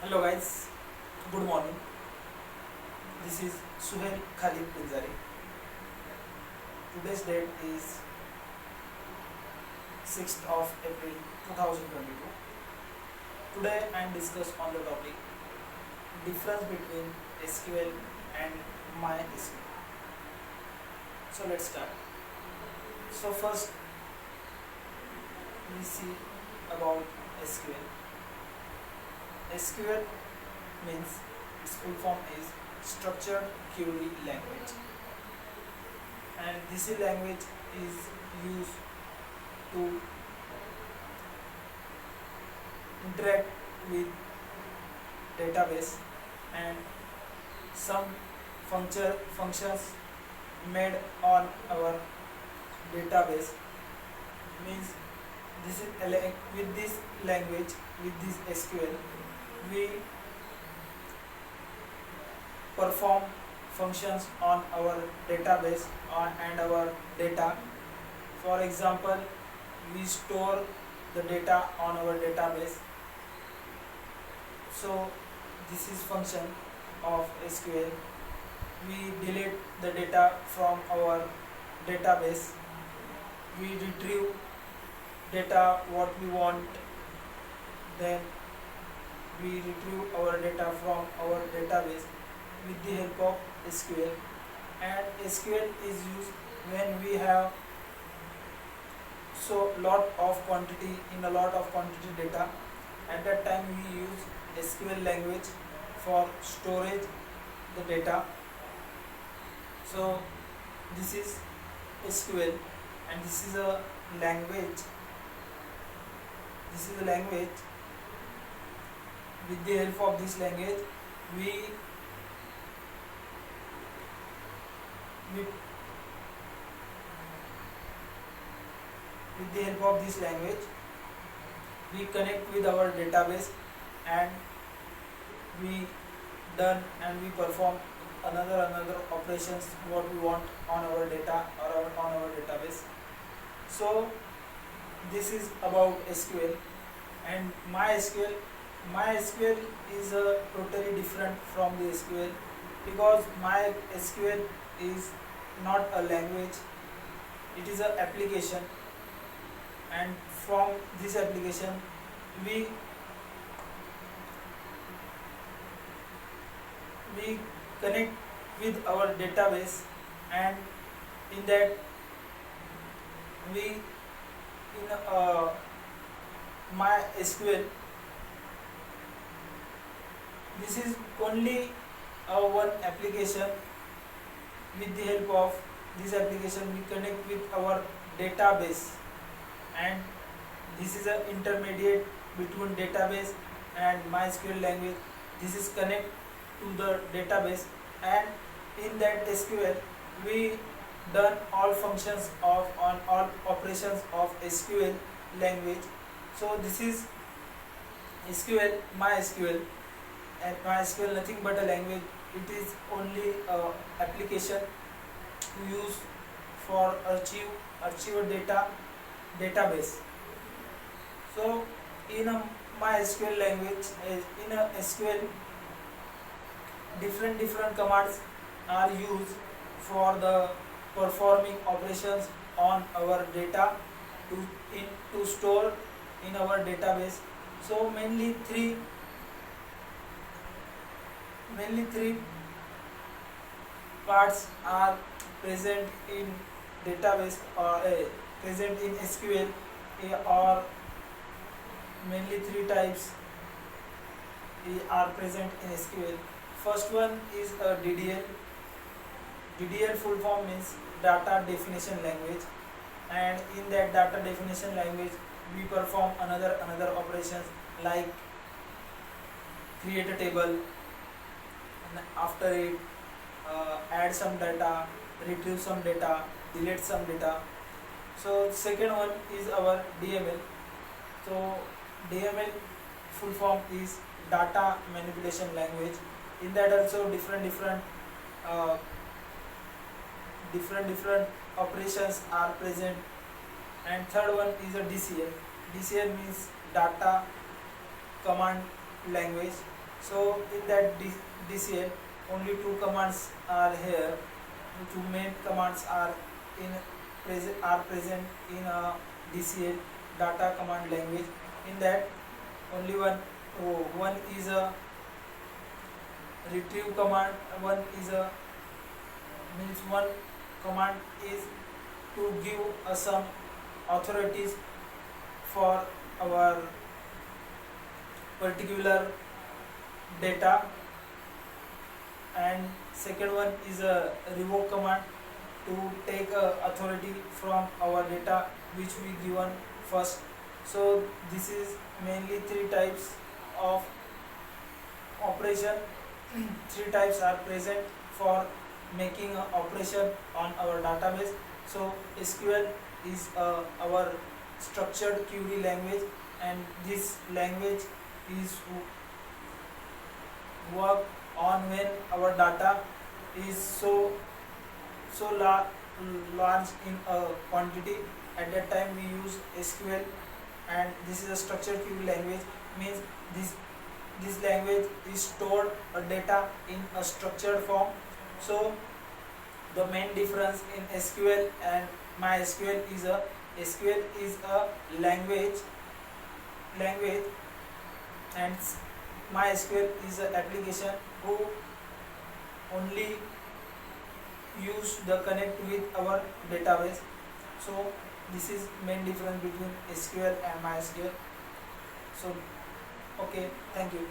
Hello guys, good morning. This is Suhail Khalid Pinzari. Today's date is 6th of April 2022. Today I am discuss on the topic difference between SQL and MySQL. So let's start. So first we see about SQL. SQL means its full form is structured query language, and this language is used to interact with database, and some functions made on our database means this is with this language, with this SQL we perform functions on our database and our data. For example, we store the data on our database. So this is function of SQL. We delete the data from our database. We retrieve data what we want. Then we retrieve our data from our database with the help of SQL. And SQL is used when we have so lot of quantity data. At that time we use SQL language for storage the data. So this is SQL, and this is a language. With the help of this language we with the help of this language we connect with our database, and we we perform another operations what we want on our data or on our database. So this is about SQL. And MySQL is totally different from the SQL, because MySQL is not a language, it is an application, and from this application we connect with our database, and in that we in MySQL, this is only one application. With the help of this application we connect with our database, and this is an intermediate between database and MySQL language. This is connect to the database, and in that SQL we done all functions of on all operations of SQL language. So this is SQL, MySQL. And MySQL nothing but a language, it is only a application to use for archive database. So in a MySQL language, in a SQL, different commands are used for the performing operations on our data to store in our database. So mainly three parts are present in database, or present in SQL, or mainly three types are present in SQL. First one is a DDL. DDL full form means data definition language, and in that data definition language we perform another operations like create a table, and after it add some data, retrieve some data, delete some data. So second one is our DML. So DML full form is data manipulation language. In that also uh, different operations are present. And third one is a DCL. DCL means data command language. So in that DCL only two commands are here. The two main commands are present in a DCL, data command language. In that only one is a retrieve command, one is a means one command is to give us some authorities for our particular data, and second one is a revoke command to take authority from our data which we given first. So this is mainly three types of operation. Three types are present for making an operation on our database. So SQL is our structured query language, and this language is work on when our data is large in a quantity. At that time we use SQL, and this is a structured query language, means this language is stored a data in a structured form. So the main difference in SQL and MySQL is SQL is a language, and MySQL is an application who only use the connect with our database. So this is main difference between SQL and MySQL. So okay, thank you.